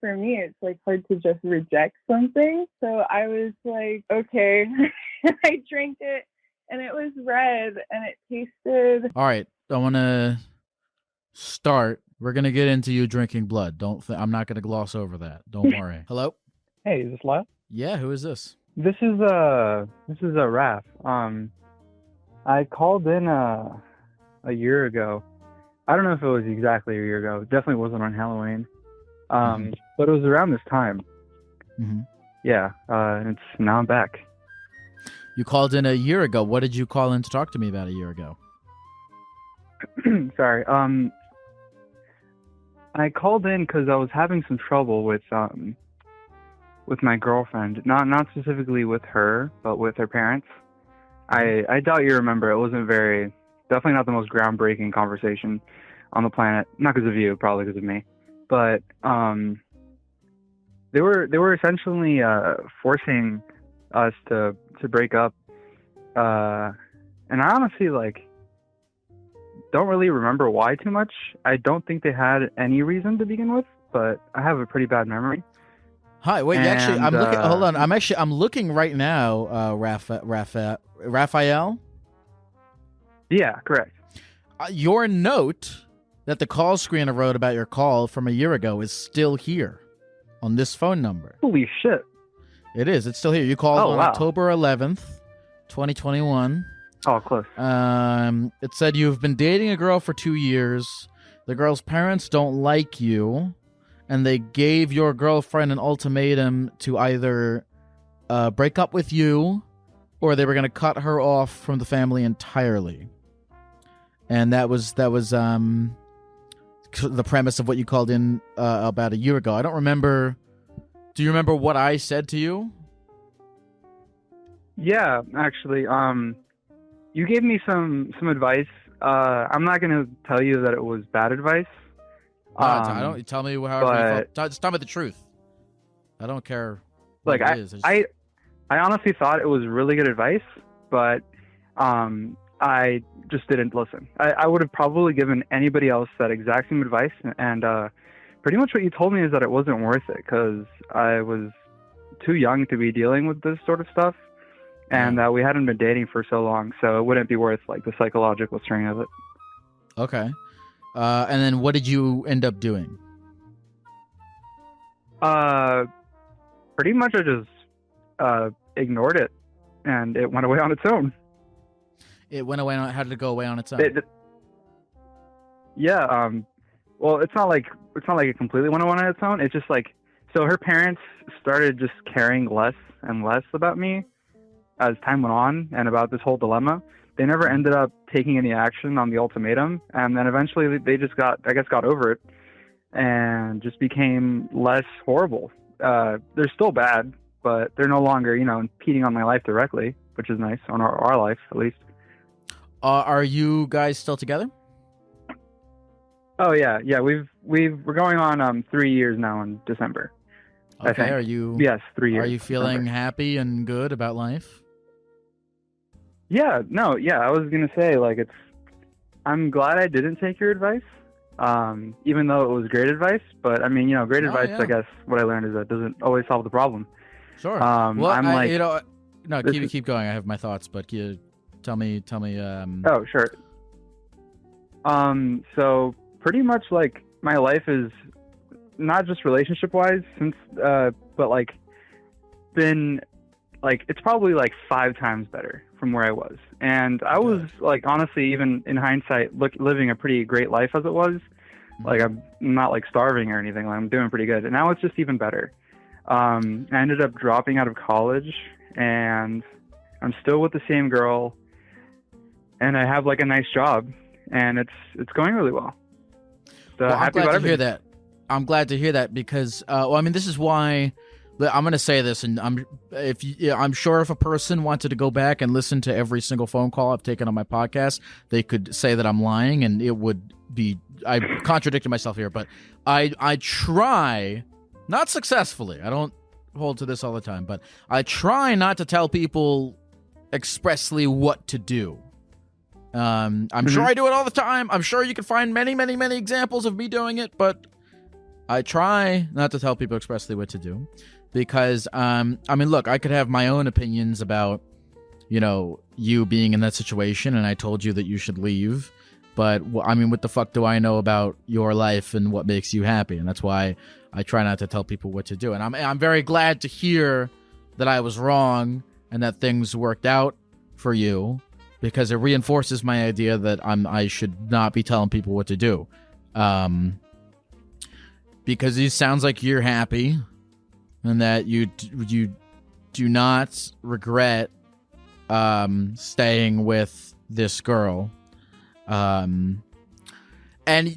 for me, it's like hard to just reject something. So I was like, okay. I drank it and it was red and it tasted. All right. I want to start. We're going to get into you drinking blood. I'm not going to gloss over that. Don't worry. Hello? Hey, is this Lyle? Yeah, who is this? This is Raph. I called in a year ago. I don't know if it was exactly a year ago. It definitely wasn't on Halloween. But it was around this time. Mm-hmm. Yeah, and now I'm back. You called in a year ago. What did you call in to talk to me about a year ago? Sorry. I called in because I was having some trouble with my girlfriend. Not specifically with her, but with her parents. I doubt you remember. It wasn't definitely not the most groundbreaking conversation on the planet. Not because of you, probably because of me. But they were essentially forcing us to break up. And I honestly don't really remember why too much. I don't think they had any reason to begin with, but I have a pretty bad memory. Hi, wait, actually, I'm looking. Hold on, I'm looking right now. Raphael. Yeah, correct. Your note that the call screener wrote about your call from a year ago is still here on this phone number. Holy shit! It is. It's still here. You called on wow. October 11th, 2021. Oh, close. It said you've been dating a girl for 2 years. The girl's parents don't like you, and they gave your girlfriend an ultimatum to either break up with you, or they were going to cut her off from the family entirely. And that was the premise of what you called in about a year ago. I don't remember. Do you remember what I said to you? Yeah, actually. You gave me some advice. I'm not going to tell you that it was bad advice. I don't tell me however you felt. Just tell me the truth. I don't care what it is. I honestly thought it was really good advice, but I just didn't listen. I would have probably given anybody else that exact same advice, and pretty much what you told me is that it wasn't worth it because I was too young to be dealing with this sort of stuff, and we hadn't been dating for so long, so it wouldn't be worth the psychological strain of it. Okay. And then what did you end up doing? Pretty much I just ignored it, and it went away on its own. It went away how did it go away on its own? Yeah. Well, it's not like it completely went away on its own. It's just so her parents started just caring less and less about me as time went on and about this whole dilemma. They never ended up taking any action on the ultimatum, and then eventually they just got over it and just became less horrible. They're still bad, but they're no longer, impeding on my life directly, which is nice, on our life at least. Are you guys still together? Oh yeah. We're going on 3 years now in December. Okay. I think. Are you? Yes, 3 years. Are you feeling happy and good about life? Yeah. No. Yeah. I was gonna say I'm glad I didn't take your advice, even though it was great advice. But I mean, great advice. Yeah. I guess what I learned is that doesn't always solve the problem. Sure. Well, keep going. I have my thoughts, but tell me. Oh, sure. So pretty much my life is not just relationship wise but been it's probably 5 times better from where I was. And I was honestly, even in hindsight, living a pretty great life as it was. I'm not starving or anything. I'm doing pretty good. And now it's just even better. I ended up dropping out of college, and I'm still with the same girl, and I have a nice job, and it's going really well. So I'm glad to hear that. I'm glad to hear that because, this is why I'm going to say this, and I'm sure if a person wanted to go back and listen to every single phone call I've taken on my podcast, they could say that I'm lying, and it would be I contradicted myself here, but I try, not successfully. I don't hold to this all the time, but I try not to tell people expressly what to do. I'm sure I do it all the time. I'm sure you can find many, many, many examples of me doing it, but I try not to tell people expressly what to do because, I mean, look, I could have my own opinions about, you know, you being in that situation and I told you that you should leave. But, I mean, what the fuck do I know about your life and what makes you happy? And that's why I try not to tell people what to do. And I'm very glad to hear that I was wrong and that things worked out for you because it reinforces my idea that I should not be telling people what to do. Because it sounds like you're happy and that you do not regret staying with this girl. And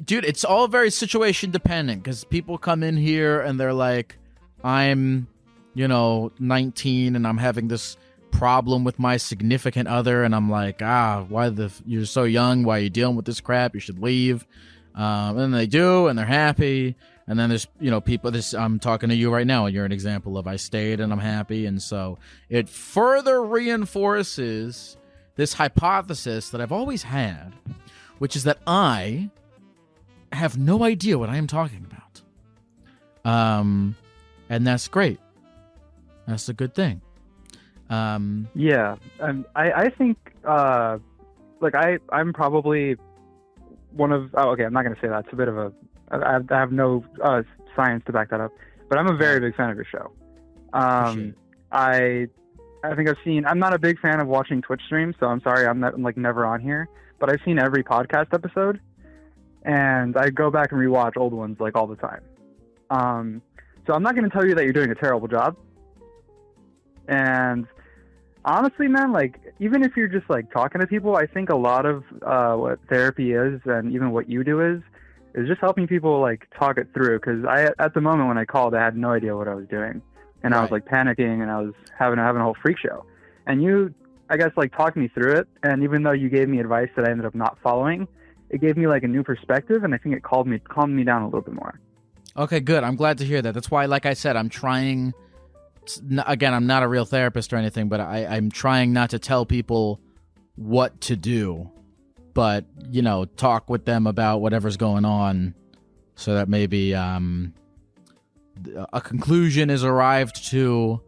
dude, it's all very situation dependent because people come in here and they're like, I'm, you know, 19 and I'm having this problem with my significant other, and I'm like, you're so young, why are you dealing with this crap? You should leave. And then they do, and they're happy. And then there's, you know, people, I'm talking to you right now, and you're an example of I stayed and I'm happy. And so it further reinforces this hypothesis that I've always had, which is that I have no idea what I am talking about. And that's great. That's a good thing. Yeah, I think like I'm probably one of. Oh, okay, I'm not gonna say that. It's a bit of a. I have no science to back that up, but I'm a very big fan of your show. I think I've seen. I'm not a big fan of watching Twitch streams, so I'm sorry. I'm like never on here, but I've seen every podcast episode, and I go back and rewatch old ones like all the time. So I'm not gonna tell you that you're doing a terrible job. And honestly, man, like, even if you're just, like, talking to people, I think a lot of what therapy is and even what you do is just helping people, like, talk it through. Because at the moment when I called, I had no idea what I was doing. And I was, like, panicking, and I was having a whole freak show. And you, I guess, like, talked me through it. And even though you gave me advice that I ended up not following, it gave me, like, a new perspective. And I think it calmed me down a little bit more. Okay, good. I'm glad to hear that. That's why, like I said, I'm trying... Again, I'm not a real therapist or anything, but I'm trying not to tell people what to do, but, you know, talk with them about whatever's going on so that maybe a conclusion is arrived to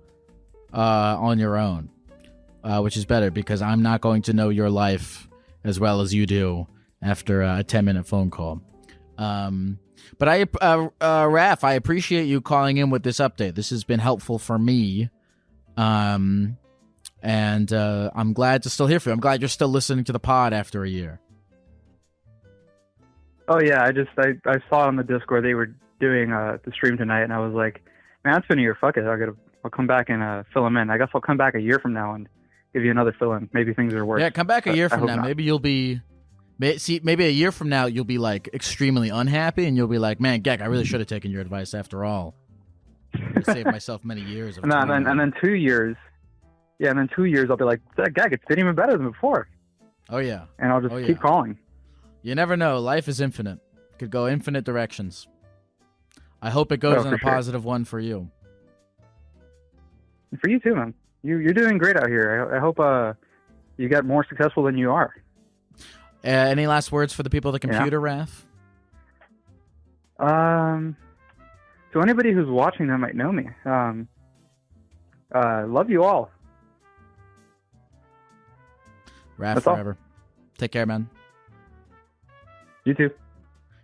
on your own, which is better because I'm not going to know your life as well as you do after a 10-minute phone call. But Raph, I appreciate you calling in with this update. This has been helpful for me. And I'm glad to still hear from you. I'm glad you're still listening to the pod after a year. Oh yeah, I saw on the Discord they were doing the stream tonight, and I was like, man, it's been a year. Fuck it, I'll come back and fill them in. I guess I'll come back a year from now and give you another fill in. Maybe things are worse. Yeah, come back a year from now. Not. Maybe you'll be. Maybe a year from now you'll be like extremely unhappy, and you'll be like, "Man, Geck, I really should have taken your advice after all. It saved myself many years." And then 2 years, yeah, and then 2 years I'll be like, "Geck, it's been even better than before." Oh yeah, and I'll just keep calling. You never know. Life is infinite. It could go infinite directions. I hope it goes in a positive one for you. For you too, man. You're doing great out here. I hope you get more successful than you are. Any last words for the people at the computer, Raph? To anybody who's watching that might know me, love you all. Raph That's forever. All. Take care, man. You too.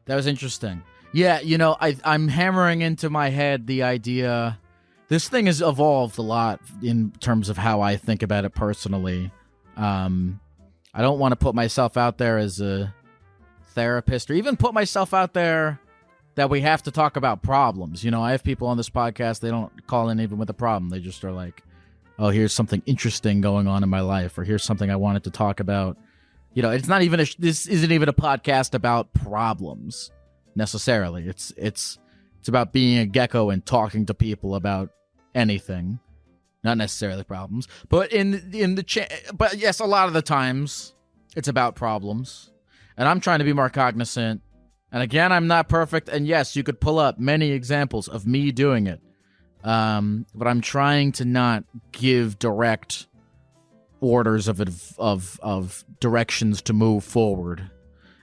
That was interesting. Yeah, you know, I'm hammering into my head the idea. This thing has evolved a lot in terms of how I think about it personally. I don't want to put myself out there as a therapist or even put myself out there that we have to talk about problems. You know, I have people on this podcast, they don't call in even with a problem. They just are like, oh, here's something interesting going on in my life, or here's something I wanted to talk about. You know, it's not even this isn't even a podcast about problems necessarily. It's about being a gecko and talking to people about anything. Not necessarily problems, but but yes, a lot of the times it's about problems, and I'm trying to be more cognizant. And again, I'm not perfect, and yes, you could pull up many examples of me doing it, but I'm trying to not give direct orders of directions to move forward,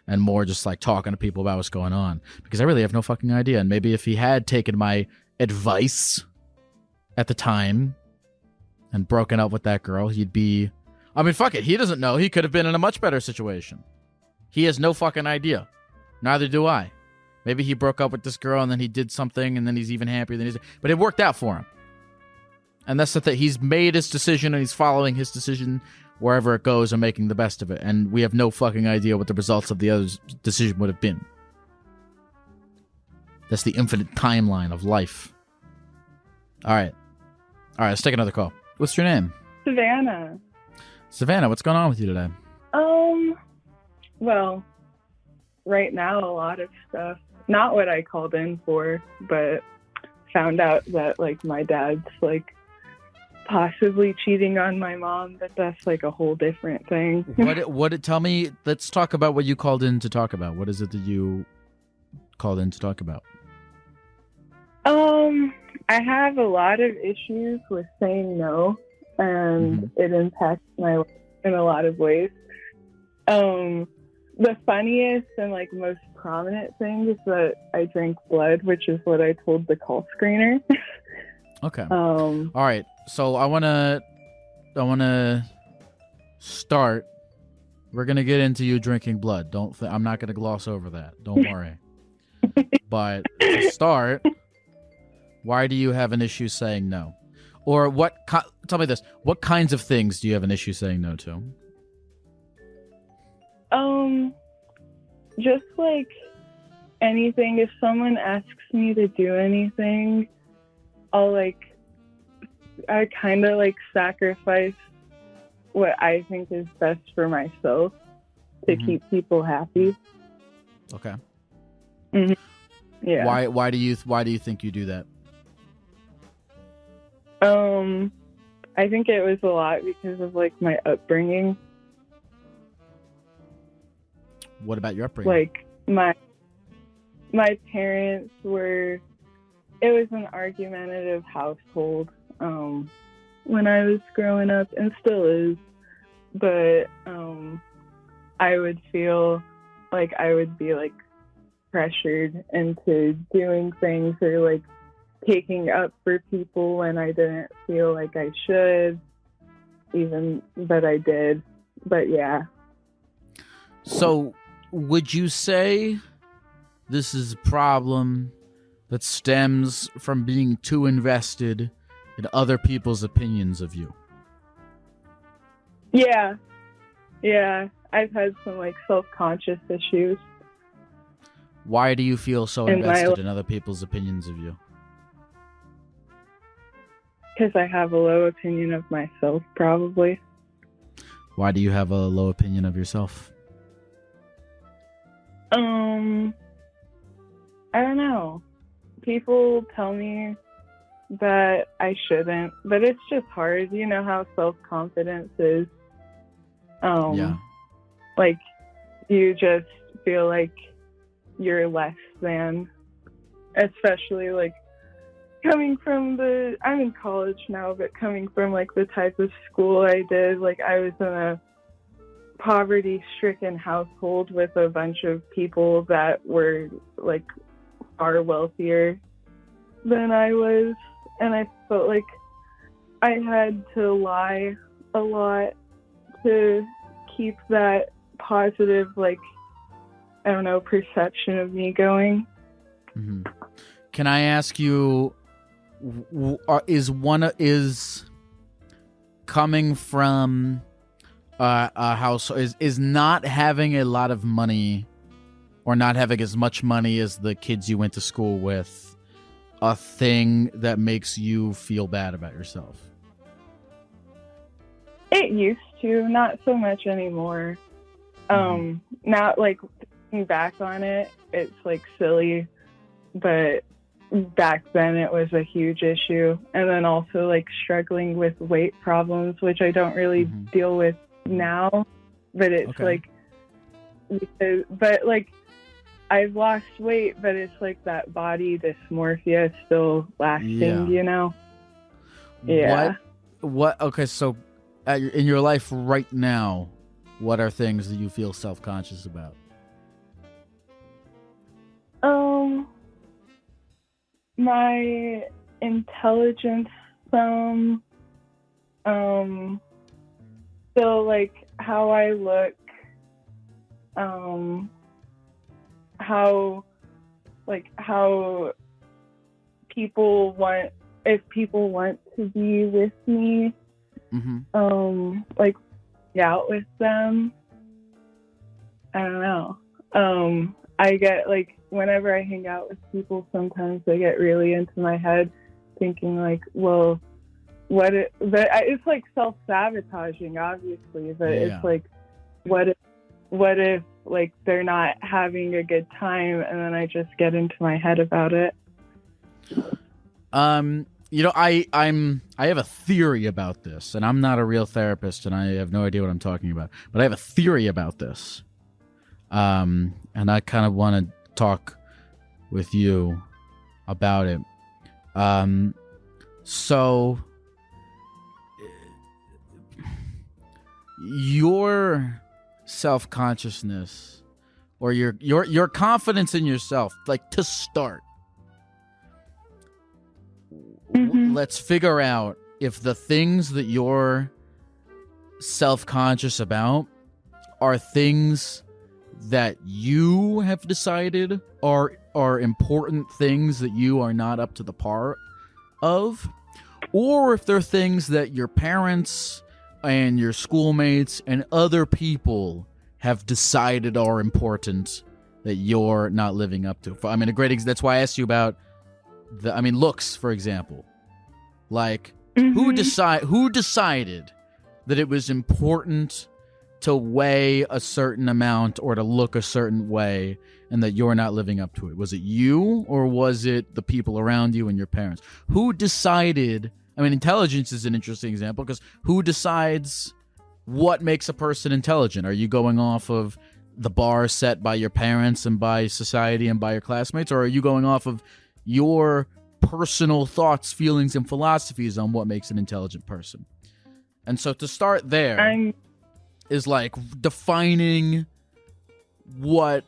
and more just like talking to people about what's going on, because I really have no fucking idea. And maybe if he had taken my advice at the time and broken up with that girl, he'd be, I mean, fuck it. He doesn't know. He could have been in a much better situation. He has no fucking idea. Neither do I. Maybe he broke up with this girl and then he did something and then he's even happier than he's, but it worked out for him. And that's the thing. He's made his decision and he's following his decision wherever it goes and making the best of it. And we have no fucking idea what the results of the other's decision would have been. That's the infinite timeline of life. All right, let's take another call. What's your name? Savannah. Savannah, what's going on with you today? Well, right now, a lot of stuff. Not what I called in for, but found out that, like, my dad's, like, possibly cheating on my mom, but that's, like, a whole different thing. Tell me, let's talk about what you called in to talk about. What is it that you called in to talk about? I have a lot of issues with saying no, and it impacts my life in a lot of ways. The funniest and like most prominent thing is that I drink blood, which is what I told the call screener. Okay. All right. So I wanna start. We're gonna get into you drinking blood. I'm not gonna gloss over that. Don't worry. But to start, why do you have an issue saying no? Or tell me this. What kinds of things do you have an issue saying no to? Just like anything. If someone asks me to do anything, I kind of like sacrifice what I think is best for myself to keep people happy. Okay. Yeah. Why do you think you do that? I think it was a lot because of like my upbringing. What about your upbringing? Like my parents it was an argumentative household when I was growing up, and still is, but I would feel like I would be like pressured into doing things or like taking up for people when I didn't feel like I should, but I did. But yeah. So would you say this is a problem that stems from being too invested in other people's opinions of you? Yeah. I've had some like self-conscious issues. Why do you feel so invested in other people's opinions of you? Because I have a low opinion of myself, probably. Why do you have a low opinion of yourself? I don't know. People tell me that I shouldn't, but it's just hard. You know how self-confidence is. Yeah. Like, you just feel like you're less than, especially like coming from I'm in college now, but coming from like the type of school I did, like I was in a poverty-stricken household with a bunch of people that were like far wealthier than I was, and I felt like I had to lie a lot to keep that positive, like, I don't know, perception of me going. Mm-hmm. Can I ask you, is coming from a house, is not having a lot of money or not having as much money as the kids you went to school with a thing that makes you feel bad about yourself? It used to, not so much anymore. Now, like, looking back on it, it's like silly, but back then it was a huge issue. And then also like struggling with weight problems, which I don't really deal with now, but it's like, but like I've lost weight, but it's like that body dysmorphia is still lasting, you know? Yeah. Okay, so in your life right now, what are things that you feel self-conscious about? My intelligence, some, so like how I look, how people want, if people want to be with me, like out with them. I don't know. I get like, whenever I hang out with people, sometimes I get really into my head thinking like, well, it's like self-sabotaging, obviously, but it's like, what if like they're not having a good time, and then I just get into my head about it. You know, I have a theory about this, and I'm not a real therapist, and I have no idea what I'm talking about, but I have a theory about this. And I kind of want to talk with you about it. So your self-consciousness or your confidence in yourself, like, to start, let's figure out if the things that you're self-conscious about are things that you have decided are important things that you are not up to the par of, or if they're things that your parents and your schoolmates and other people have decided are important that you're not living up to. I mean, that's why I asked you about looks, for example. Like, who decided that it was important to weigh a certain amount or to look a certain way and that you're not living up to it? Was it you, or was it the people around you and your parents? Who decided? I mean, intelligence is an interesting example, because who decides what makes a person intelligent? Are you going off of the bar set by your parents and by society and by your classmates, or are you going off of your personal thoughts, feelings, and philosophies on what makes an intelligent person? And so to start there is like defining what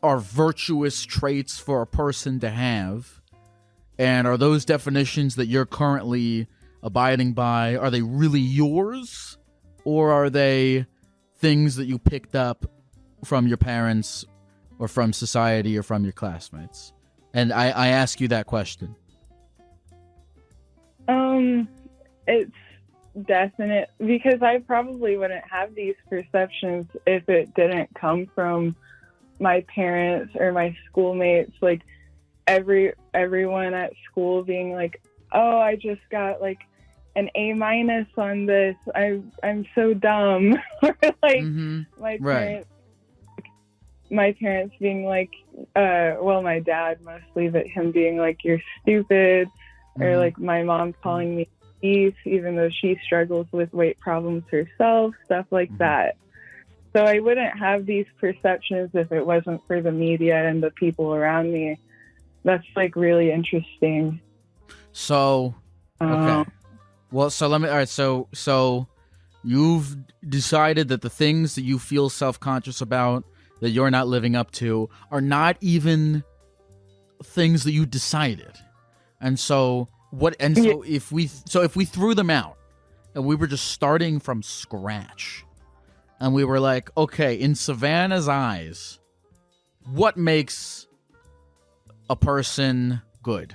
are virtuous traits for a person to have, and are those definitions that you're currently abiding by, are they really yours, or are they things that you picked up from your parents or from society or from your classmates? And I ask you that question. It's definite, because I probably wouldn't have these perceptions if it didn't come from my parents or my schoolmates. Like everyone at school being like, oh, I just got like an A- on this. I'm so dumb. Or like my parents being like, well, my dad mostly, but him being like, you're stupid. Or like my mom calling me beef, even though she struggles with weight problems herself, stuff like that. So I wouldn't have these perceptions if it wasn't for the media and the people around me. That's like really interesting. So, okay. Well, so all right, so you've decided that the things that you feel self-conscious about that you're not living up to are not even things that you decided. And so if we threw them out and we were just starting from scratch and we were like, okay, in Savannah's eyes, what makes a person good?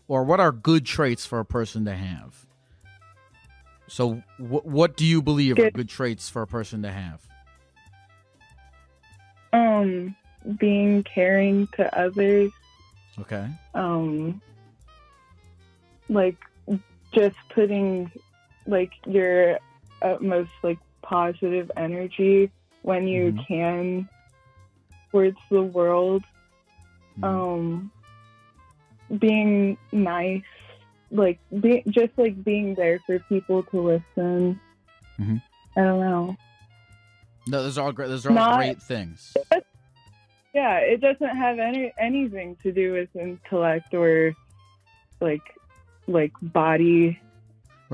Or what are good traits for a person to have? So what do you believe are good traits for a person to have? Being caring to others. Okay. Like just putting like your utmost like positive energy when you can towards the world. Being nice, like being there for people to listen. I don't know. No, those are all great. Those are all great things. Yeah, it doesn't have anything to do with intellect or like body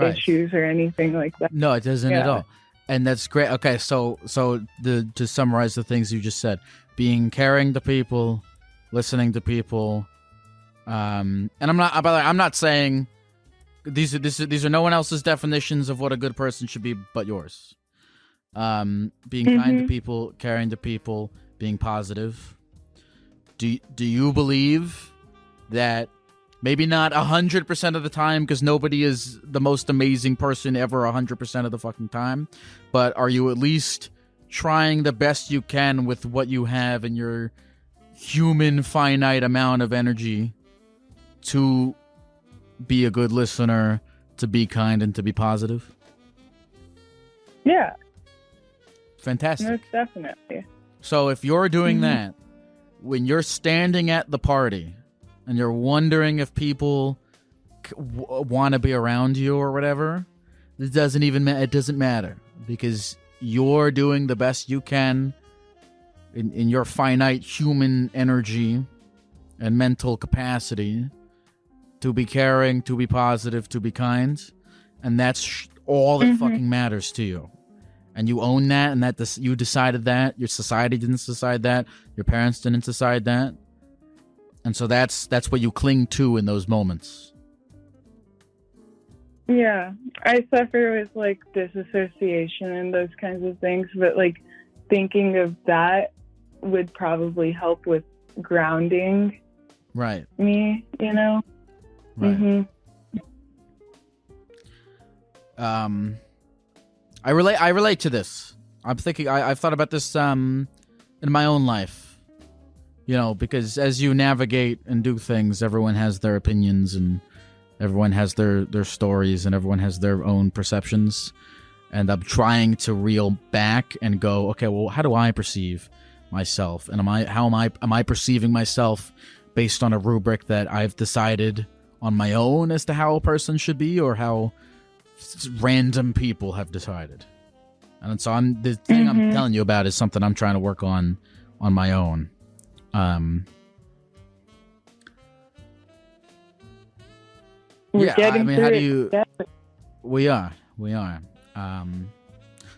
issues or anything like that. No, it doesn't at all. And that's great. Okay, so to summarize the things you just said, being caring to people, listening to people. And I'm not. By the way, I'm not saying these are no one else's definitions of what a good person should be, but yours. Being kind to people, caring to people, being positive. Do you believe that maybe not 100% of the time, because nobody is the most amazing person ever 100% of the fucking time, but are you at least trying the best you can with what you have in your human finite amount of energy to be a good listener, to be kind, and to be positive? Yeah. Fantastic. Most definitely. So if you're doing that, when you're standing at the party and you're wondering if people want to be around you or whatever, it doesn't matter, because you're doing the best you can in your finite human energy and mental capacity to be caring, to be positive, to be kind, and that's all that fucking matters to you. And you own that, and that you decided that. Your society didn't decide that. Your parents didn't decide that. And so that's what you cling to in those moments. Yeah. I suffer with, like, disassociation and those kinds of things, but, like, thinking of that would probably help with grounding me, you know? Right. I relate to this. I'm thinking I've thought about this in my own life. You know, because as you navigate and do things, everyone has their opinions and everyone has their stories and everyone has their own perceptions. And I'm trying to reel back and go, okay, well, how do I perceive myself? And am I perceiving myself based on a rubric that I've decided on my own as to how a person should be, or how random people have decided? And so the thing I'm telling you about is something I'm trying to work on my own. We're getting through how do it. you? We are.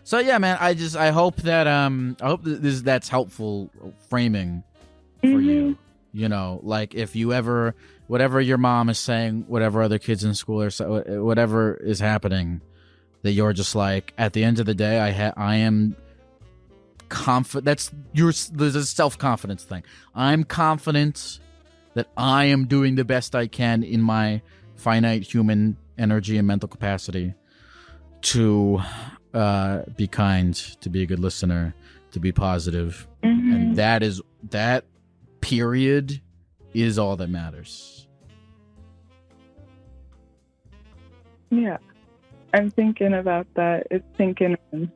So yeah, man. I hope that that's helpful framing for you. You know, like if you ever, whatever your mom is saying, whatever other kids in school are, whatever is happening, that you're just like, at the end of the day, I am confident. There's a self-confidence thing. I'm confident that I am doing the best I can in my finite human energy and mental capacity to be kind, to be a good listener, to be positive. And that period is all that matters. Yeah. I'm thinking about that. It's sinking in.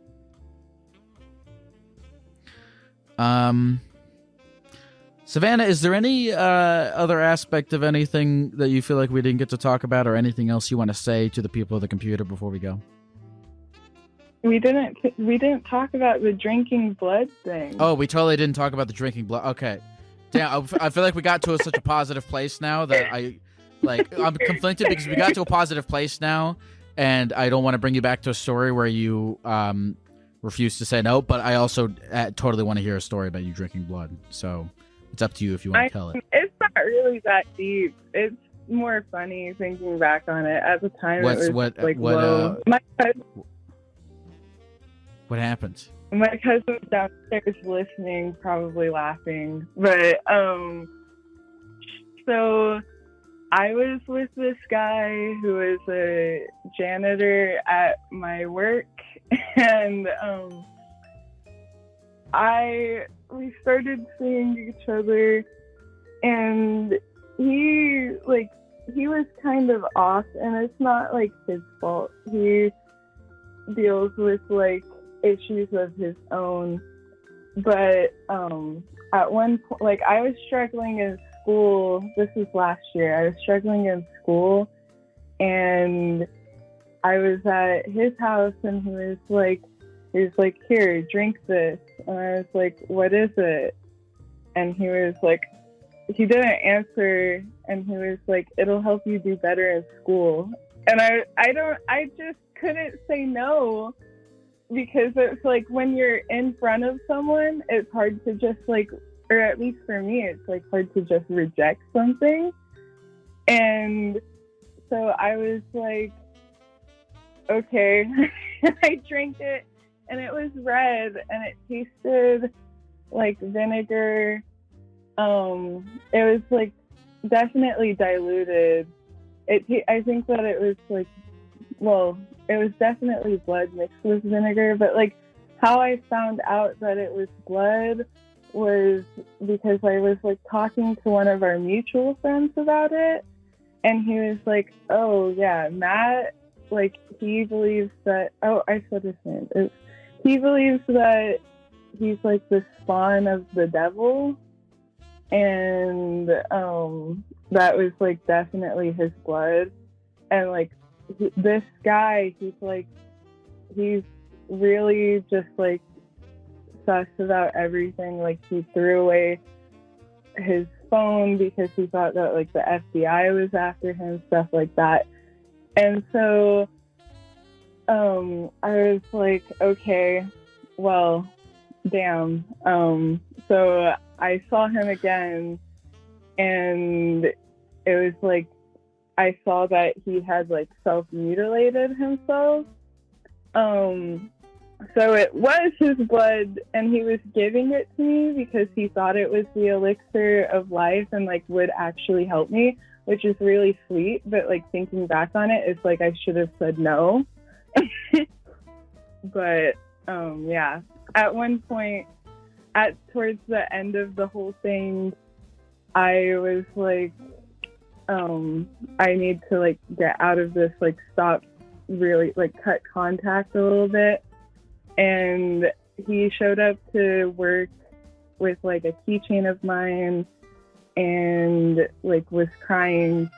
Savannah, is there any other aspect of anything that you feel like we didn't get to talk about, or anything else you want to say to the people of the computer before we go? We didn't talk about the drinking blood thing. Oh, we totally didn't talk about the drinking blood. Okay. Damn, I feel like we got to such a positive place now that I'm conflicted, because we got to a positive place now, and I don't want to bring you back to a story where you refuse to say no, but I also totally want to hear a story about you drinking blood. So it's up to you if you want to tell it. It's not really that deep. It's more funny thinking back on it. At the time, whoa. What happened? My cousin's downstairs listening, probably laughing. But, so I was with this guy who was a janitor at my work, and we started seeing each other, and he was kind of off, and it's not like his fault. He deals with like issues of his own, but at one point, like, I was struggling in school. This was last year. I was struggling in school, and I was at his house, and he was like, here, drink this. And I was like, what is it? And he was like, he didn't answer, and he was like, it'll help you do better in school. And I just couldn't say no, because it's like, when you're in front of someone, it's hard to just like or at least for me, it's like hard to just reject something. And so I was like, okay. I drank it, and it was red, and it tasted like vinegar. It was like definitely diluted. I think that it was like, well, it was definitely blood mixed with vinegar, but like how I found out that it was blood was because I was like talking to one of our mutual friends about it, and he was like, oh yeah, Matt, like he believes that, oh, I said his name. He believes that he's like the spawn of the devil, and that was like definitely his blood. And like this guy, he's really just like sus about everything. Like he threw away his phone because he thought that like the FBI was after him, stuff like that. And so I was like, okay, well, damn. So I saw him again, and it was like, I saw that he had like self-mutilated himself. So it was his blood, and he was giving it to me because he thought it was the elixir of life and like would actually help me, which is really sweet. But like thinking back on it, it's like I should have said no. But yeah, at one point, towards the end of the whole thing, I was like, I need to like get out of this, like stop, really like cut contact a little bit. And he showed up to work with like a keychain of mine and like was crying.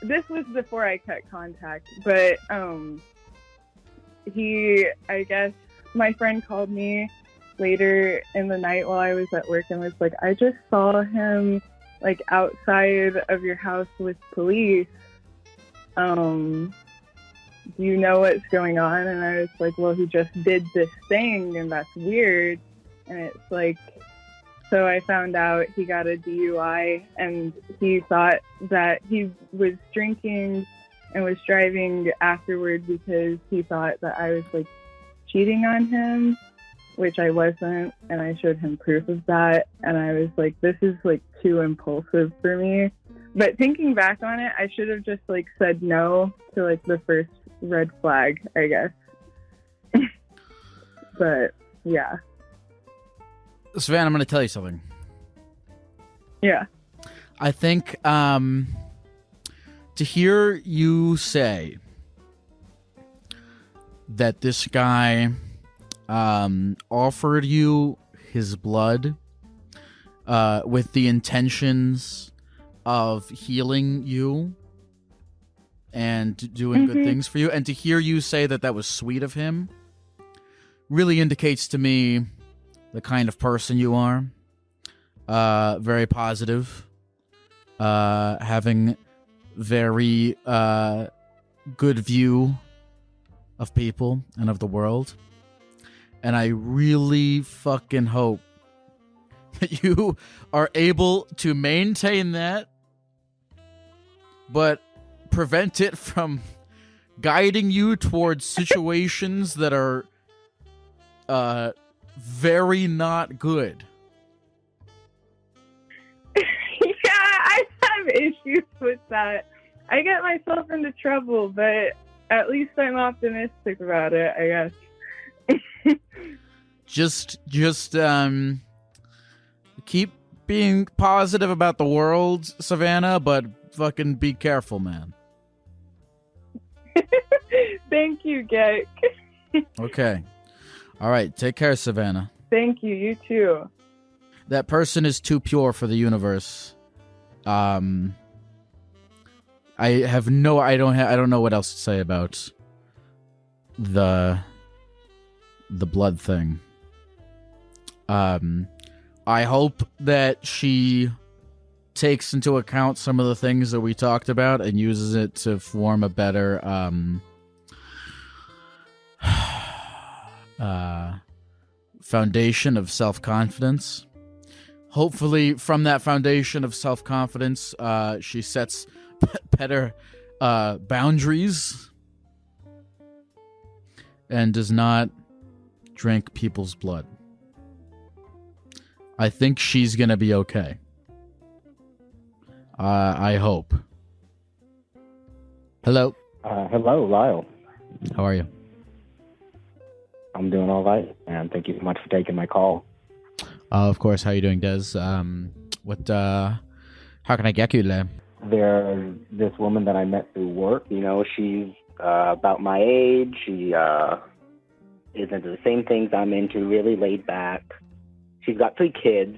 This was before I cut contact, but I guess my friend called me later in the night while I was at work and was like, I just saw him like outside of your house with police. Do you know what's going on? And I was like, well, he just did this thing, and that's weird. And it's like, so I found out he got a DUI, and he thought that he was drinking and was driving afterward because he thought that I was like cheating on him, which I wasn't. And I showed him proof of that. And I was like, this is like too impulsive for me. But thinking back on it, I should have just like said no to like the first red flag, I guess. But yeah. Savannah, I'm going to tell you something. Yeah. I think to hear you say that this guy offered you his blood with the intentions of healing you and doing good things for you, and to hear you say that that was sweet of him really indicates to me the kind of person you are. Very positive, having very good view of people and of the world. And I really fucking hope that you are able to maintain that, but prevent it from guiding you towards situations that are very not good. Yeah, I have issues with that. I get myself into trouble, but at least I'm optimistic about it, I guess. Just keep being positive about the world, Savannah, but fucking be careful, man. Thank you, Gek. Okay. All right. Take care, Savannah. Thank you. You too. That person is too pure for the universe. I don't know what else to say about the blood thing. I hope that she takes into account some of the things that we talked about and uses it to form a better foundation of self-confidence hopefully from that foundation of self-confidence, she sets better boundaries and does not drink people's blood. I think she's gonna be okay. I hope. Hello. Hello, Lyle. How are you? I'm doing all right, and thank you so much for taking my call. Of course. How are you doing, Des? How can I get you today? There's this woman that I met through work. You know, she's about my age. She is into the same things I'm into, really laid back. She's got 3 kids,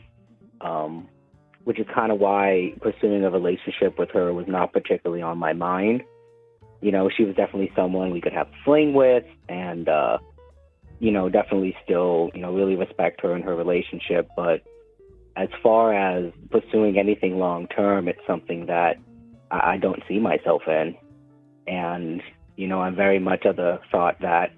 which is kind of why pursuing a relationship with her was not particularly on my mind. You know, she was definitely someone we could have a fling with, and, you know, definitely still, you know, really respect her in her relationship. But as far as pursuing anything long term, it's something that I don't see myself in. And, you know, I'm very much of the thought that,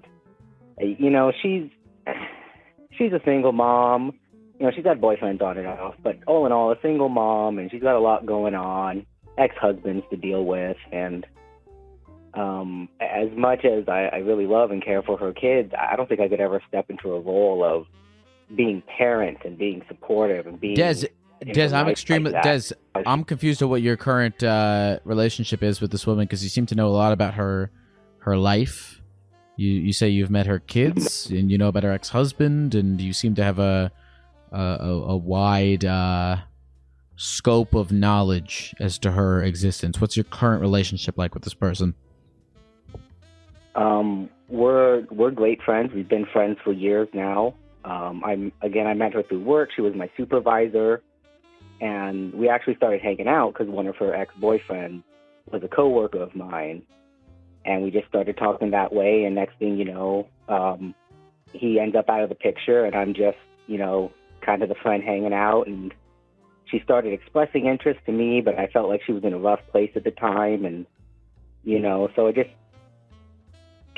you know, she's a single mom. You know, she's had boyfriends on and off, but all in all, a single mom, and she's got a lot going on, ex-husbands to deal with, and as much as I really love and care for her kids, I don't think I could ever step into a role of being parent and being supportive and being... Des, I'm extremely... Like Des, I'm confused at what your current relationship is with this woman, because you seem to know a lot about her life. You say you've met her kids, and you know about her ex-husband, and you seem to have a wide scope of knowledge as to her existence. What's your current relationship like with this person? We're great friends. We've been friends for years now. I met her through work. She was my supervisor, and we actually started hanging out because one of her ex-boyfriends was a coworker of mine, and we just started talking that way. And next thing you know, he ends up out of the picture, and I'm just, you know, kind of the friend hanging out. And she started expressing interest to me, but I felt like she was in a rough place at the time, and you know, so it just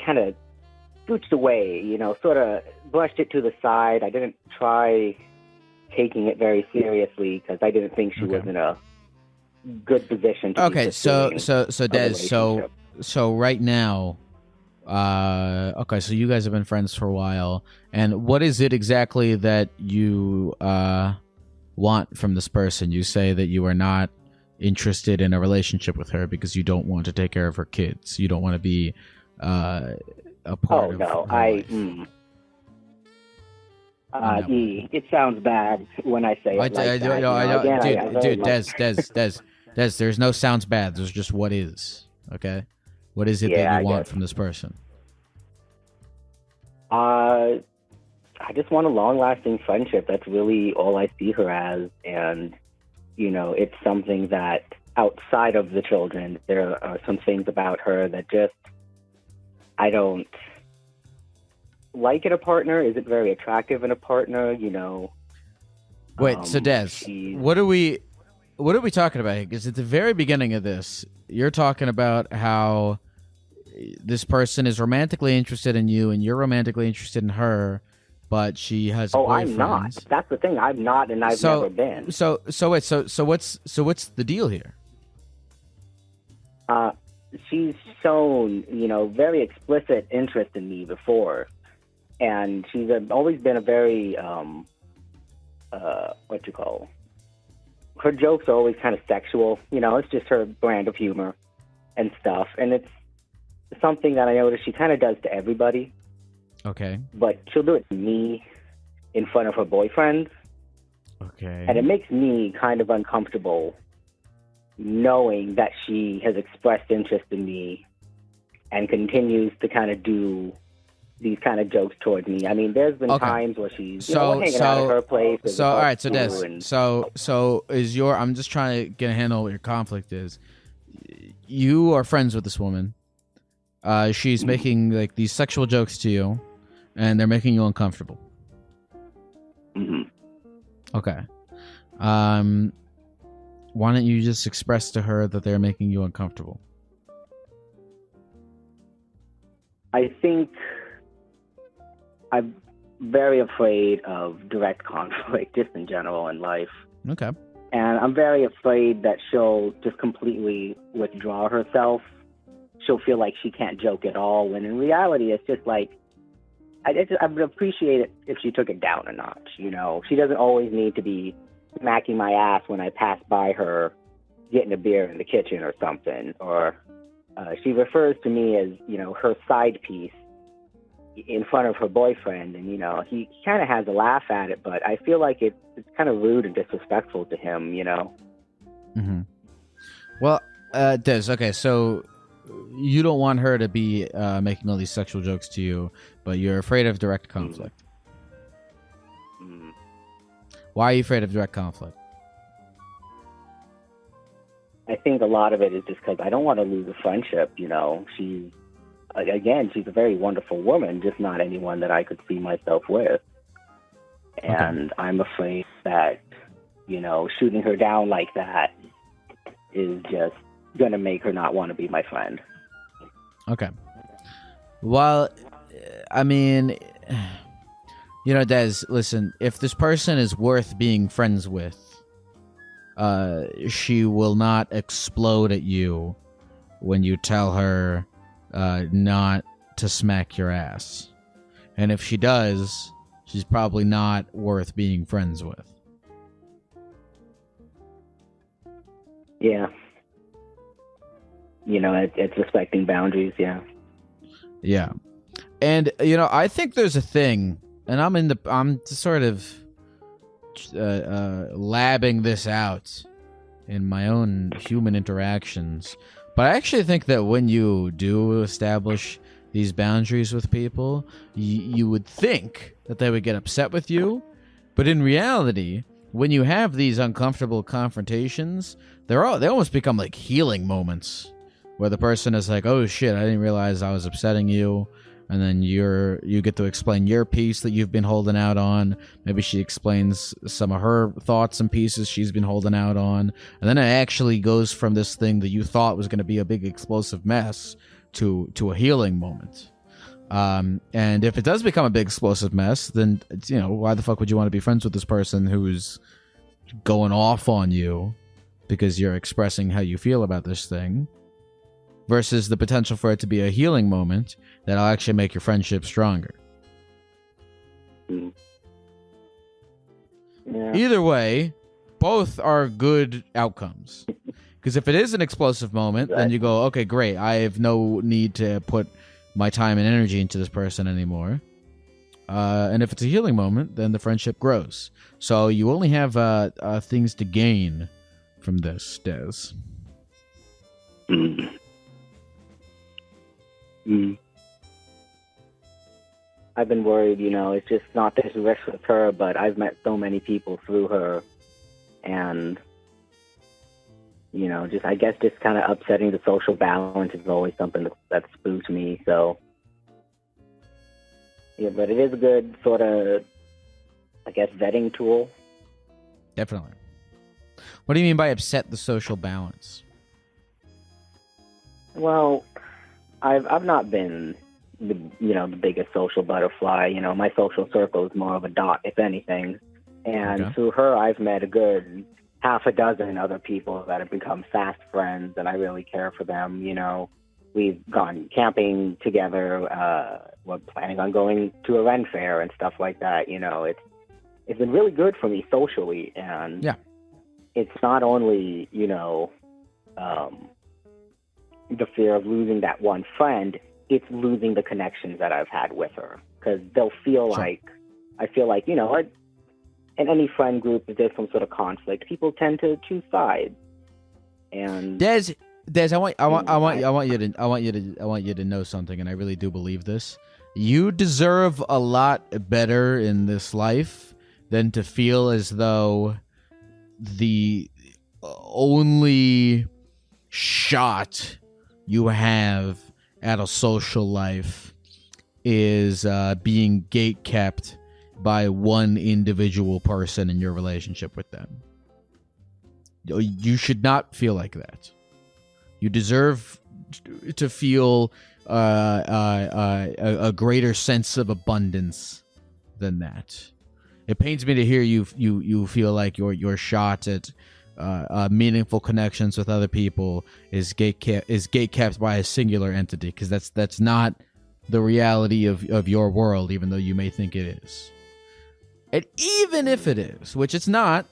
kind of booched away, you know, sort of brushed it to the side. I didn't try taking it very seriously because I didn't think she was in a good position to be pursuing Des, so right now, okay, so you guys have been friends for a while, and what is it exactly that you want from this person? You say that you are not interested in a relationship with her because you don't want to take care of her kids. You don't want to be a part of her life. It sounds bad when I say it Des, there's no sounds bad. There's just what is, okay? What is it that you want from this person? I just want a long-lasting friendship. That's really all I see her as. And, you know, it's something that outside of the children, there are some things about her that just I don't like in a partner. Is it very attractive in a partner? You know. Wait, so Des, what are we talking about here? Because at the very beginning of this, you're talking about how this person is romantically interested in you, and you're romantically interested in her, but she has a boyfriend. I'm not. That's the thing. I'm not, and I've never been. So what's the deal here? She's shown, you know, very explicit interest in me before, and she's always been a very her jokes are always kind of sexual. You know, it's just her brand of humor and stuff, and it's something that I notice she kind of does to everybody. Okay. But she'll do it to me in front of her boyfriends. Okay. And it makes me kind of uncomfortable knowing that she has expressed interest in me and continues to kind of do these kind of jokes towards me. I mean, there's been times where she's hanging out at her place. So all right, so Des, so is your? I'm just trying to get a handle on what your conflict is. You are friends with this woman. She's making like these sexual jokes to you, and they're making you uncomfortable. Mm-hmm. Okay. Why don't you just express to her that they're making you uncomfortable? I think very afraid of direct conflict just in general in life. Okay. And I'm very afraid that she'll just completely withdraw herself. She'll feel like she can't joke at all, when in reality, it's just like, I would appreciate it if she took it down a notch, you know? She doesn't always need to be smacking my ass when I pass by her getting a beer in the kitchen or something. Or she refers to me as, you know, her side piece in front of her boyfriend. And, you know, he kind of has a laugh at it, but I feel like it's kind of rude and disrespectful to him, you know? Mm-hmm. Well, Des, okay, so you don't want her to be making all these sexual jokes to you, but you're afraid of direct conflict. Mm. Why are you afraid of direct conflict? I think a lot of it is just because I don't want to lose a friendship, you know? She's a very wonderful woman, just not anyone that I could see myself with. And I'm afraid that, you know, shooting her down like that is just going to make her not want to be my friend. Okay. Well, I mean, you know, Des, listen, if this person is worth being friends with, she will not explode at you when you tell her not to smack your ass. And if she does, she's probably not worth being friends with. Yeah. You know, it's respecting boundaries, yeah. Yeah. And, you know, I think there's a thing, and I'm sort of labbing this out in my own human interactions. But I actually think that when you do establish these boundaries with people, you would think that they would get upset with you. But in reality, when you have these uncomfortable confrontations, they almost become like healing moments where the person is like, oh shit, I didn't realize I was upsetting you. And then you get to explain your piece that you've been holding out on. Maybe she explains some of her thoughts and pieces she's been holding out on. And then it actually goes from this thing that you thought was going to be a big explosive mess to a healing moment. And if it does become a big explosive mess, then, you know, why the fuck would you want to be friends with this person who's going off on you because you're expressing how you feel about this thing? Versus the potential for it to be a healing moment that'll actually make your friendship stronger. Mm. Yeah. Either way, both are good outcomes. Because if it is an explosive moment, then you go, okay, great. I have no need to put my time and energy into this person anymore. And if it's a healing moment, then the friendship grows. So you only have things to gain from this, Des. Mm. Mm. I've been worried, you know, it's just not this risk with her, but I've met so many people through her, and, you know, I guess just kind of upsetting the social balance is always something that spooks me, so, yeah, but it is a good sort of, I guess, vetting tool. Definitely. What do you mean by upset the social balance? Well, I've not been the biggest social butterfly. You know, my social circle is more of a dot, if anything. And through her, I've met a good half a dozen other people that have become fast friends, and I really care for them. You know, we've gone camping together. We're planning on going to a Ren fair and stuff like that. You know, it's been really good for me socially, and it's not only, you know, the fear of losing that one friend, it's losing the connections that I've had with her. Because they'll feel like, I feel like, you know, in any friend group, if there's some sort of conflict, people tend to choose sides. And Des, I want you to know something, and I really do believe this. You deserve a lot better in this life than to feel as though the only shot you have at a social life is being gate-kept by one individual person in your relationship with them. You should not feel like that. You deserve to feel a greater sense of abundance than that. It pains me to hear you feel like your shot at meaningful connections with other people is gatekept by a singular entity, because that's not the reality of your world, even though you may think it is. And even if it is, which it's not,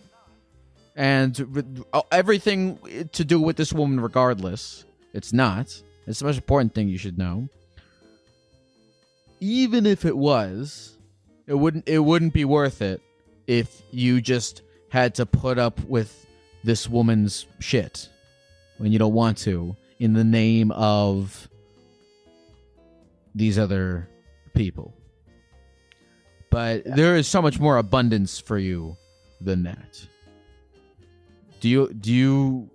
and everything to do with this woman regardless, it's not. It's the most important thing you should know. Even if it was, it wouldn't be worth it if you just had to put up with this woman's shit when you don't want to, in the name of these other people. But there is so much more abundance for you than that. Do you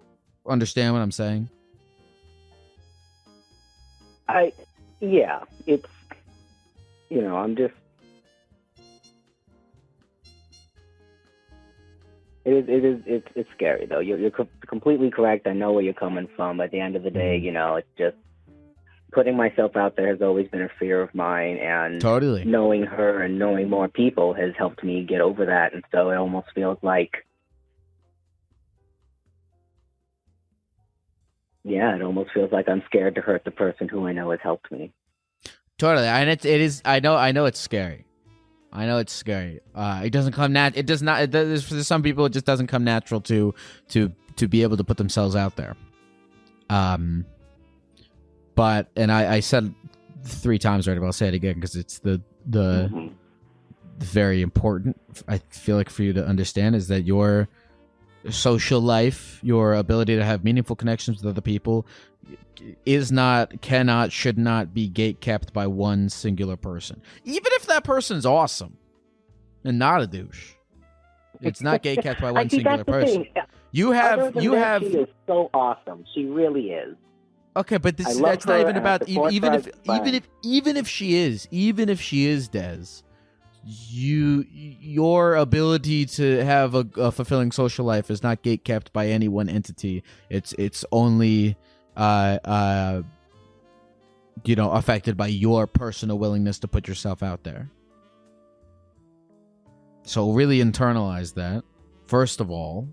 understand what I'm saying? Yeah, it's, I'm just, it's scary though. You're completely correct. I know where you're coming from. At the end of the day, it's just putting myself out there has always been a fear of mine, and totally knowing her and knowing more people has helped me get over that. And so it almost feels like, I'm scared to hurt the person who I know has helped me. Totally, and it is. I know it's scary. I know it's scary. It doesn't come It does not. For some people, it just doesn't come natural to be able to put themselves out there. But I said 3 times already, but I'll say it again because it's the very important. I feel like for you to understand is that your social life, your ability to have meaningful connections with other people, is not, cannot, should not be gatekept by one singular person. Even if that person's awesome and not a douche, it's not gatekept by one singular person. You have. She is so awesome. She really is. Okay, but that's not even about even if she is Des, your ability to have a fulfilling social life is not gatekept by any one entity. It's only affected by your personal willingness to put yourself out there. So really internalize that. First of all,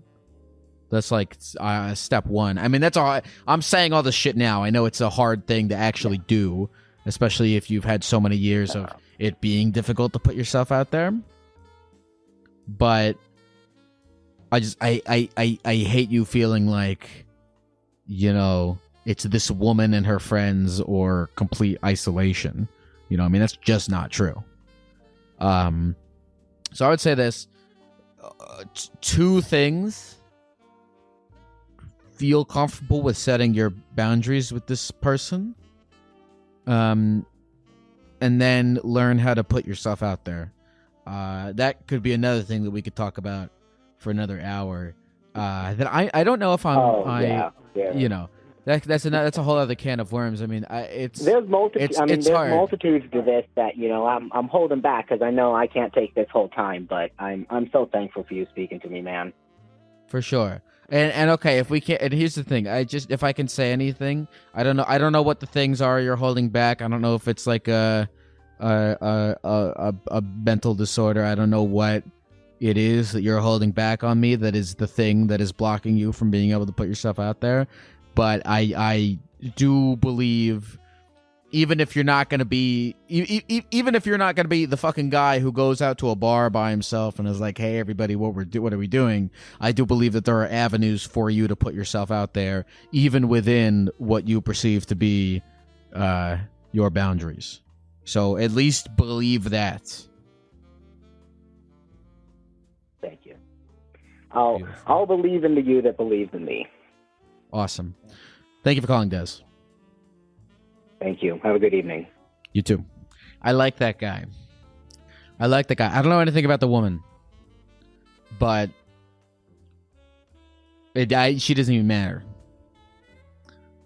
that's like step 1. I mean, that's all. I'm saying all this shit now. I know it's a hard thing to actually do, especially if you've had so many years of it being difficult to put yourself out there. But I hate you feeling like, it's this woman and her friends or complete isolation. I mean, that's just not true. So I would say this: 2 things. Feel comfortable with setting your boundaries with this person, and then learn how to put yourself out there. That could be another thing that we could talk about for another hour. That I don't know if that's a whole other can of worms. I mean, there's multitudes to this that I'm holding back because I know I can't take this whole time. But I'm so thankful for you speaking to me, man. For sure. And okay, if we can, and here's the thing, if I can say anything, I don't know what the things are you're holding back. I don't know if it's like a mental disorder. I don't know what it is that you're holding back on me that is the thing that is blocking you from being able to put yourself out there. But I do believe, even if you're not going to be the fucking guy who goes out to a bar by himself and is like, hey, everybody, what are we doing? I do believe that there are avenues for you to put yourself out there, even within what you perceive to be your boundaries. So at least believe that. Thank you. I'll believe in the you that believes in me. Awesome. Thank you for calling, Des. Thank you. Have a good evening. You too. I like that guy. I don't know anything about the woman, but she doesn't even matter.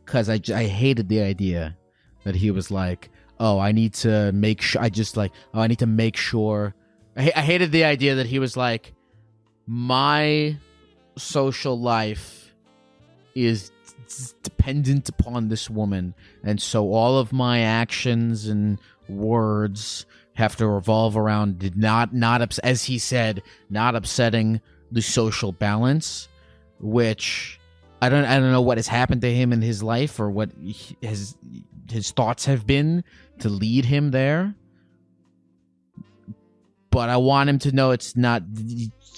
Because I hated the idea that he was like, oh, I need to make sure. I need to make sure. I hated the idea that he was like, my social life is dependent upon this woman, and so all of my actions and words have to revolve around as he said, not upsetting the social balance, which I don't know what has happened to him in his life or what his thoughts have been to lead him there. But I want him to know it's not,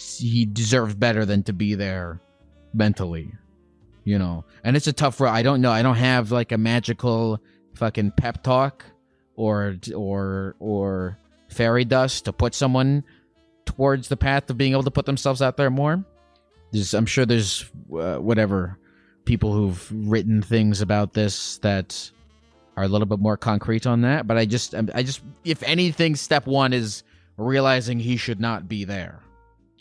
he deserves better than to be there mentally, you know. And it's a tough road. I don't know. I don't have like a magical fucking pep talk or fairy dust to put someone towards the path of being able to put themselves out there more. I'm sure there's whatever people who've written things about this that are a little bit more concrete on that. But I just, if anything, step one is realizing he should not be there.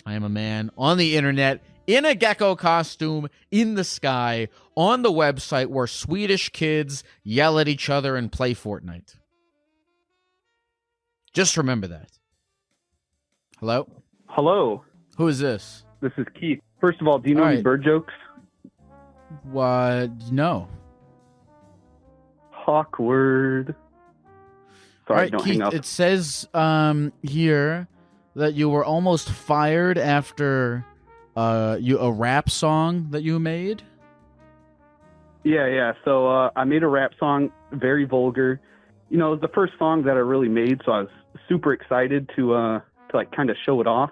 I am a man on the internet in a gecko costume in the sky on the website where Swedish kids yell at each other and play Fortnite. Just remember that. Hello? Hello. Who is this? This is Keith. First of all, do you know any bird jokes? What? No. Awkward. Sorry, All right, don't Keith, hang up. it says here that you were almost fired after a rap song that you made. Yeah. So I made a rap song, very vulgar. You know, it was the first song that I really made, so I was super excited to like kind of show it off.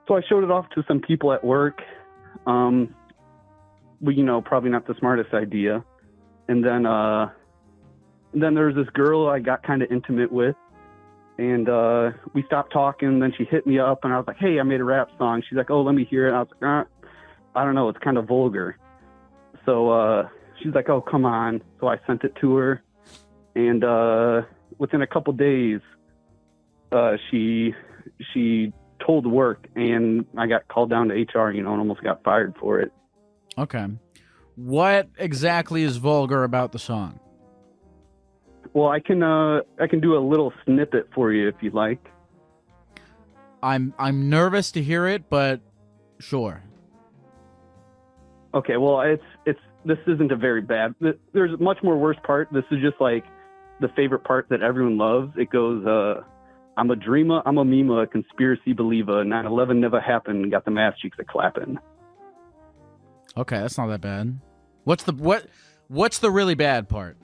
So I showed it off to some people at work. But, you know, probably not the smartest idea. And then there was this girl I got kind of intimate with, and we stopped talking. Then she hit me up, and I was like, "Hey, I made a rap song." She's like, "Oh, let me hear it." And I was like, "I don't know, it's kind of vulgar." So she's like, "Oh, come on." So I sent it to her, and within a couple days, she told work, and I got called down to HR, you know, and almost got fired for it. Okay. What exactly is vulgar about the song? Well, I can do a little snippet for you if you'd like. I'm nervous to hear it, but sure. Okay, well, this isn't a very bad. There's a much more worse part. This is just like the favorite part that everyone loves. It goes, I'm a dreamer, I'm a memer, a conspiracy believer. 9/11 never happened. Got the ass cheeks a clapping. Okay, that's not that bad. What's the really bad part?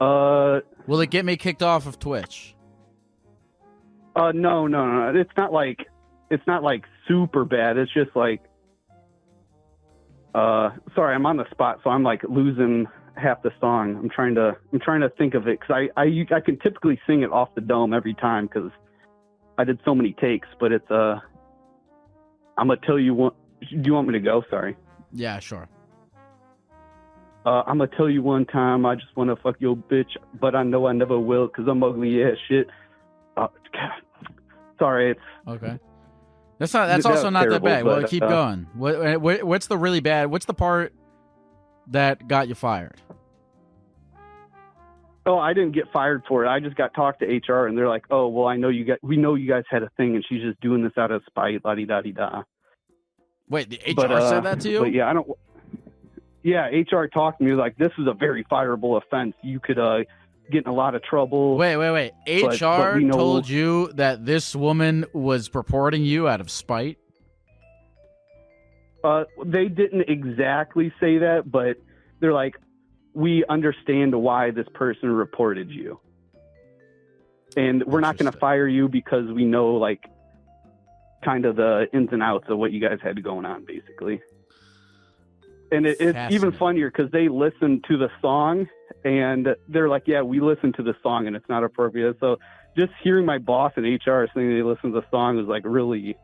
Will it get me kicked off of Twitch? No. It's not like super bad. It's just like, sorry, I'm on the spot, so I'm like losing half the song. I'm trying to think of it, because I can typically sing it off the dome every time because I did so many takes. But it's I'm gonna tell you what. Do you want me to go? Sorry. Yeah, sure. I'm gonna tell you one time, I just wanna fuck your bitch, but I know I never will, because I'm ugly as shit. Sorry, it's okay. That's also not terrible, that bad. Well, but, keep going. What's the really bad? What's the part that got you fired? Oh, I didn't get fired for it. I just got talked to HR, and they're like, "Oh, well, we know you guys had a thing, and she's just doing this out of spite, la-di-da-di-da." Wait, the HR said that to you? But yeah, I don't. Yeah, HR talked to me, like, "This is a very fireable offense. You could get in a lot of trouble." Wait. HR told you that this woman was purporting you out of spite? They didn't exactly say that, but they're like, "We understand why this person reported you, and we're not going to fire you because we know, like, kind of the ins and outs of what you guys had going on, basically." And it's even funnier because they listened to the song, and they're like, "Yeah, we listened to the song, and it's not appropriate." So just hearing my boss and HR saying they listened to the song was like really,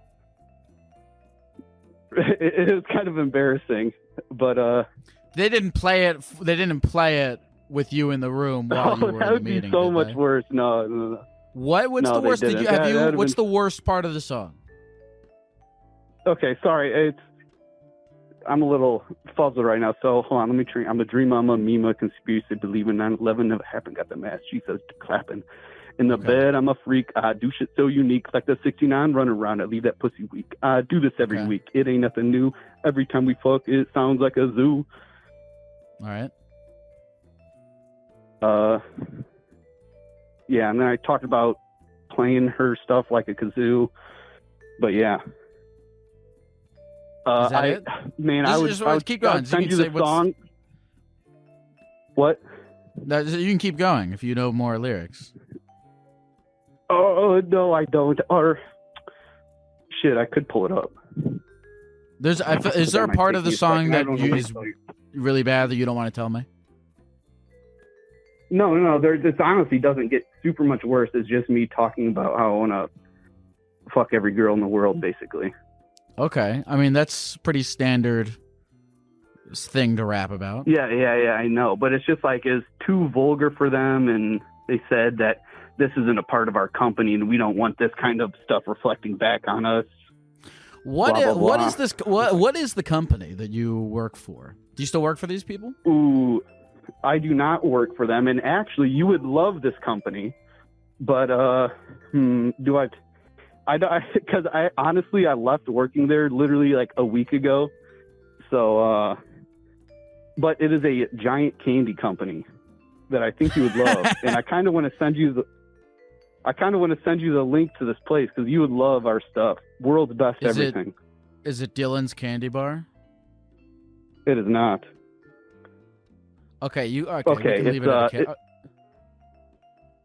it was kind of embarrassing. But they didn't play it. They didn't play it with you in the room while you were in the meeting. That would be so much worse. No. What's the worst? What's the worst part of the song? Okay, sorry. I'm a little fuzzled right now, so hold on. Let me try. I'm a dreamer, I'm a meme, a conspiracy believer. 9/11 never happened. Got the mask. She says clapping. In the bed, I'm a freak. I do shit so unique, like the 69 running around. I leave that pussy weak. I do this every week. It ain't nothing new. Every time we fuck, it sounds like a zoo. All right. yeah, and then I talked about playing her stuff like a kazoo. But yeah. Is that it? Man, I would keep going. send you the song. What? No, you can keep going if you know more lyrics. Oh, no, I don't. Or, shit, I could pull it up. Is there a part of the song that is really bad that you don't want to tell me? No. This honestly doesn't get super much worse. It's just me talking about how I want to fuck every girl in the world, basically. Okay. I mean, that's pretty standard thing to rap about. Yeah, I know. But it's just like, it's too vulgar for them, and they said that this isn't a part of our company, and we don't want this kind of stuff reflecting back on us. What is this? What is the company that you work for? Do you still work for these people? Ooh, I do not work for them, and actually, you would love this company, but do I? Because I honestly left working there literally like a week ago, so but it is a giant candy company that I think you would love, and I kind of want to send you the link to this place because you would love our stuff. World's best everything. Is it Dylan's Candy Bar? It is not. Okay,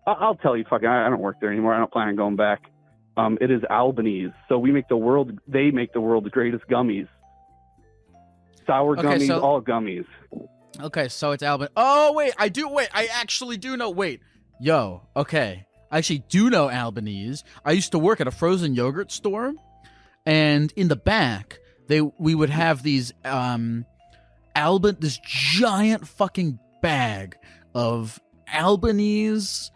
I'll tell you, fucking, I don't work there anymore. I don't plan on going back. It is Albanese. So they make the world's greatest gummies. Sour gummies, all gummies. Okay, so it's Alban. Oh, wait, I actually do know. Wait, yo, okay. I actually do know Albanese. I used to work at a frozen yogurt store, and in the back, we would have these this giant fucking bag of Albanese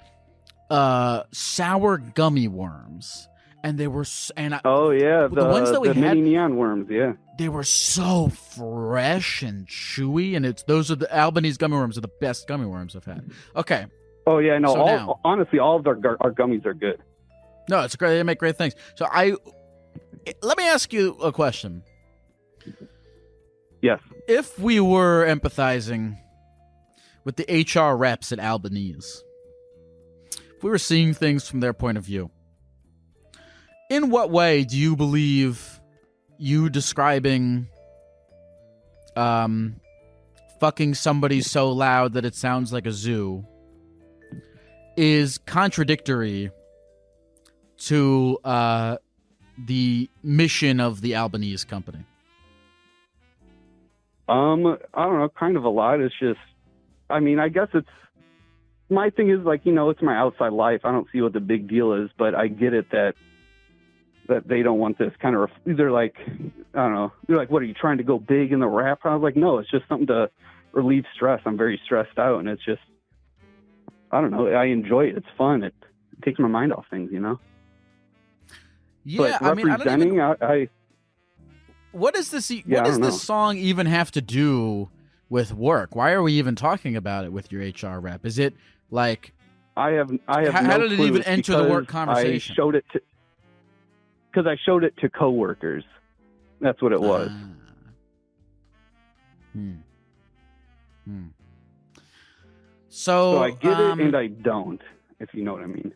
sour gummy worms, and they were the ones that we had, mini neon worms, yeah. They were so fresh and chewy, and those are the Albanese gummy worms are the best gummy worms I've had. Okay. Oh yeah, no. So honestly, all of our gummies are good. No, it's great. They make great things. So let me ask you a question. Yes. If we were empathizing with the HR reps at Albanese, if we were seeing things from their point of view, in what way do you believe you describing fucking somebody so loud that it sounds like a zoo is contradictory to the mission of the Albanese company? I don't know, kind of a lot. It's just, I mean, I guess my thing is like, it's my outside life. I don't see what the big deal is, but I get it that they don't want this kind of, they're like, I don't know, they're like, what, are you trying to go big in the rap? I was like, no, it's just something to relieve stress. I'm very stressed out, and it's just, I don't know, I enjoy it. It's fun. It takes my mind off things, Yeah, but I mean, representing, what does this song even have to do with work? Why are we even talking about it with your HR rep? Is it like I have how no did it even enter the work conversation? Because I showed it to coworkers. That's what it was. So I get it and I don't, if you know what I mean.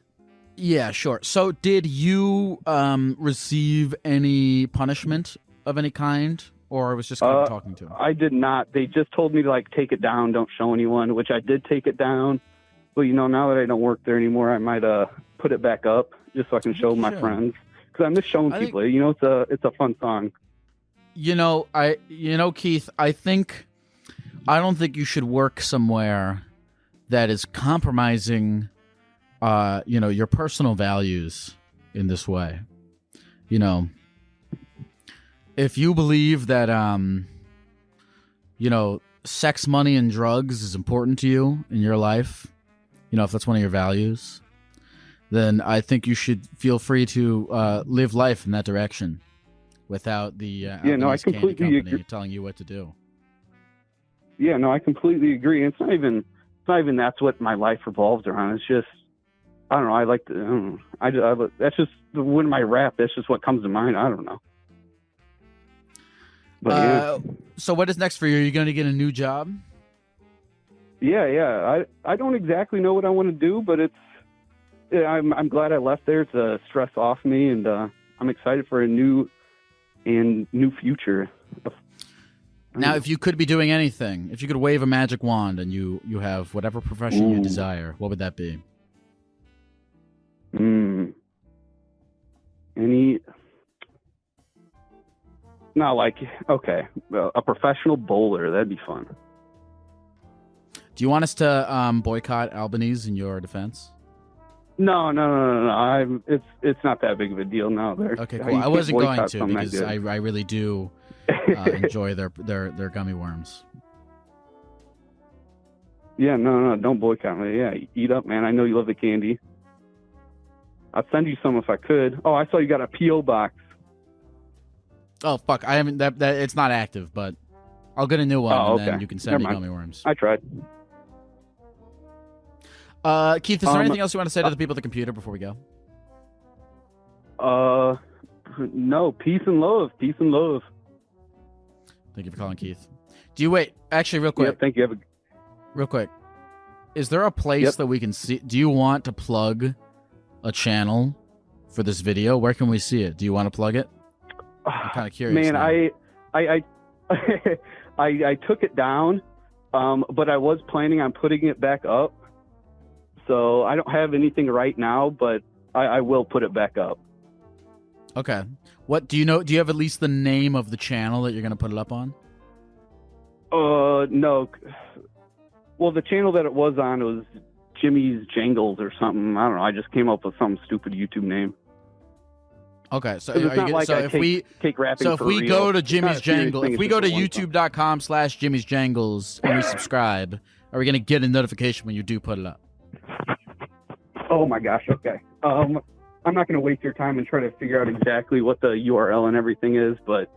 Yeah, sure. So did you receive any punishment of any kind, or was just kind of talking to him? I did not. They just told me to like take it down, don't show anyone, which I did take it down. But now that I don't work there anymore, I might put it back up just so I can show my friends, because I miss showing people. It's a fun song. Keith, I don't think you should work somewhere that is compromising your personal values in this way. If you believe that sex, money, and drugs is important to you in your life, if that's one of your values, then I think you should feel free to live life in that direction without the I completely company agree. telling you what to do. Yeah, no, I completely agree. It's not even that's what my life revolves around. It's just, I don't know. I like to. That's just when my rap. That's just what comes to mind. I don't know. But so what is next for you? Are you going to get a new job? Yeah. I don't exactly know what I want to do, but I'm glad I left there to stress off me, and I'm excited for a new future. Now, if you could be doing anything, if you could wave a magic wand and you have whatever profession you desire, what would that be? A professional bowler, that'd be fun. Do you want us to boycott Albanese in your defense? No. It's not that big of a deal now. Okay, cool. I wasn't going to because I really do enjoy their gummy worms. Yeah, no, don't boycott me. Yeah, eat up, man. I know you love the candy. I'd send you some if I could. Oh, I saw you got a P.O. box. Oh, fuck. I haven't. That it's not active, but I'll get a new one, and then you can send me gummy worms. I tried. Keith, is there anything else you want to say to the people at the computer before we go? No. Peace and love. Peace and love. Thank you for calling, Keith. Do you wait? Actually, real quick. Yeah, thank you. Real quick. Is there a place that we can see? Do you want to plug a channel for this video? Where can we see it? Do you want to plug it? I'm kind of curious. Man, I I took it down, but I was planning on putting it back up. So I don't have anything right now, but I will put it back up. Okay. What do you know? Do you have at least the name of the channel that you're going to put it up on? No. Well, the channel that it was on was Jimmy's Jangles or something. I don't know. I just came up with some stupid YouTube name. Okay, so if we go to Jimmy's Jangle, if we go to youtube.com/Jimmy's Jangles and we subscribe, are we going to get a notification when you do put it up? Oh my gosh, okay. I'm not going to waste your time and try to figure out exactly what the URL and everything is, but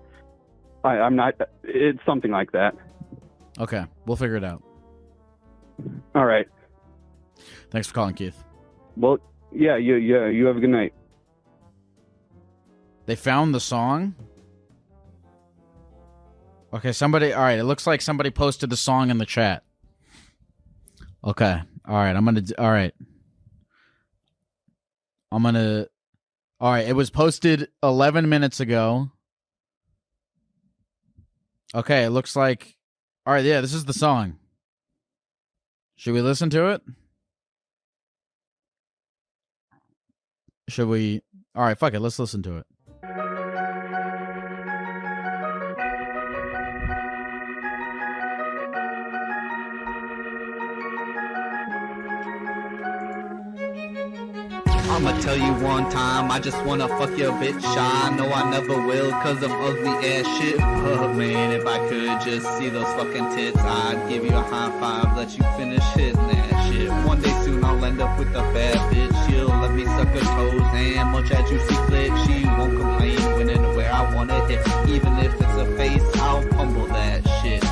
I'm not. It's something like that. Okay, we'll figure it out. All right. Thanks for calling, Keith. Well, yeah. You have a good night. They found the song? Okay, somebody... All right, it looks like somebody posted the song in the chat. Okay, all right, I'm going to... All right. I'm going to... All right, it was posted 11 minutes ago. Okay, it looks like... All right, yeah, this is the song. Should we listen to it? Should we... All right, fuck it, let's listen to it. I'ma tell you one time, I just wanna fuck your bitch. I know I never will, cause I'm ugly ass shit. Oh man, if I could just see those fucking tits, I'd give you a high five, let you finish hitting that shit. One day soon I'll end up with a bad bitch. She'll let me suck her toes and munch at juicy clit. She won't complain when and where I wanna hit. Even if it's a face, I'll pummel that shit.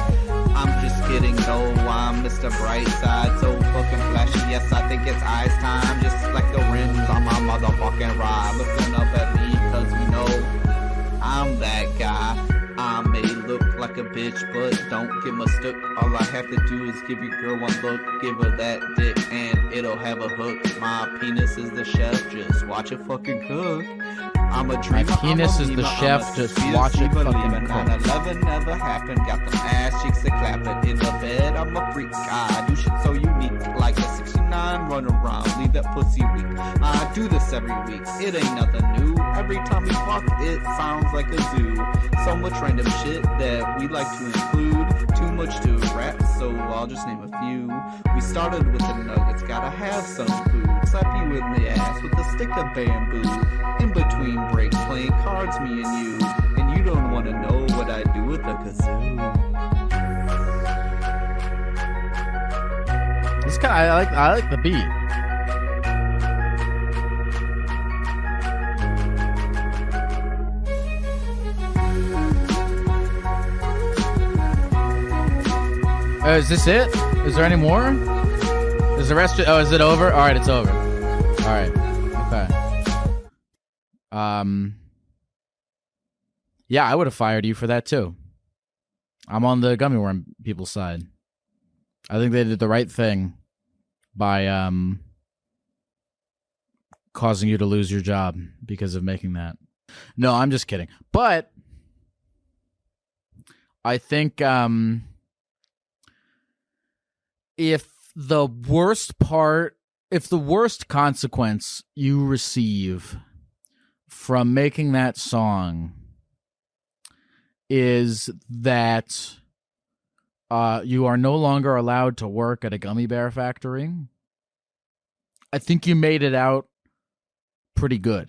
I'm just kidding, no, I'm Mr. Brightside, so fucking flashy. Yes, I think it's eyes time, just like the rims on my motherfucking ride. Looking up at me, cause we know I'm that guy. I may look like a bitch, but don't get mistook. All I have to do is give your girl one look, give her that dick, and it'll have a hook. My penis is the chef, just watch it fucking cook. I'm a dreamer. My penis is the chef, just watch it fucking cook. 9/11 never happened, got them ass cheeks that clapping in the bed. I'm a freak, I do shit so unique, like a 69 run around, leave that pussy weak. I do this every week, it ain't nothing new. Every time we fuck, it sounds like a zoo. So much random shit that we like to include. Too much to rap, so I'll just name a few. We started with the nuggets, gotta have some food. Slap you in the ass with a stick of bamboo. In between breaks, playing cards, me and you. And you don't wanna know what I do with the kazoo. This guy, I like the beat. Is this it? Is there any more? Is the rest? Oh, is it over? All right, it's over. All right. Okay. Yeah, I would have fired you for that too. I'm on the gummy worm people's side. I think they did the right thing by causing you to lose your job because of making that. No, I'm just kidding. But I think if the worst consequence you receive from making that song is that you are no longer allowed to work at a gummy bear factory, I think you made it out pretty good.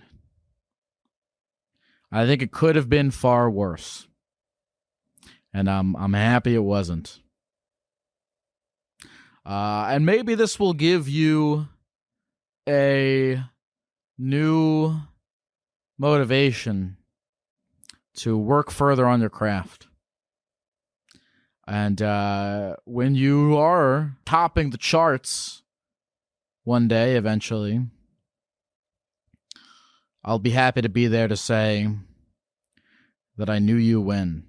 I think it could have been far worse. And I'm happy it wasn't. And maybe this will give you a new motivation to work further on your craft. And when you are topping the charts one day, eventually, I'll be happy to be there to say that I knew you when.